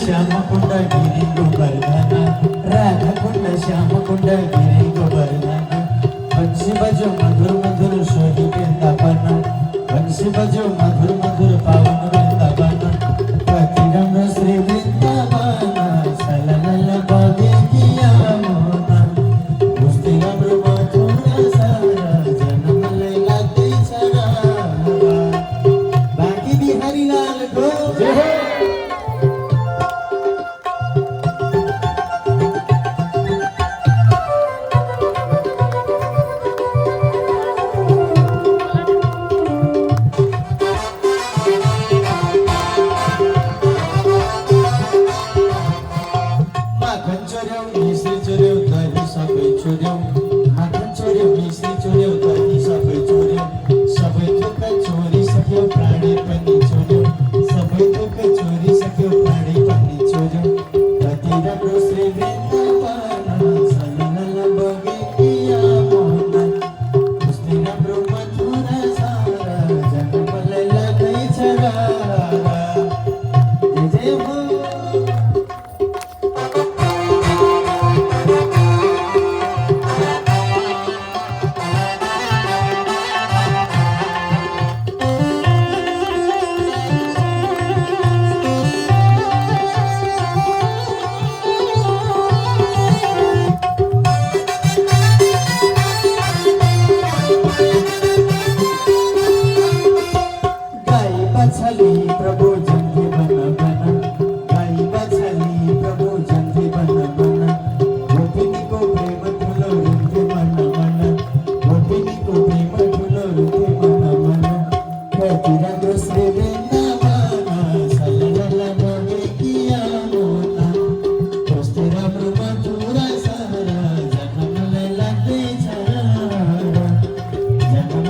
श्यामकुंड गिरी गोवर्धन राधाकुंड श्यामकुंड गिरी गोवर्धन बंसी बजो मधुर मधुर सोही वृंदावन बंसी बजो मधुर मधुर पावन वृंदावन पतिरम श्री वृंदावन सलल बगे किया मोना मुस्ति अमृत मथुरा सारा जन्म लेला ते छरा बाकी बिहारी लाल को जय हो। Choreu,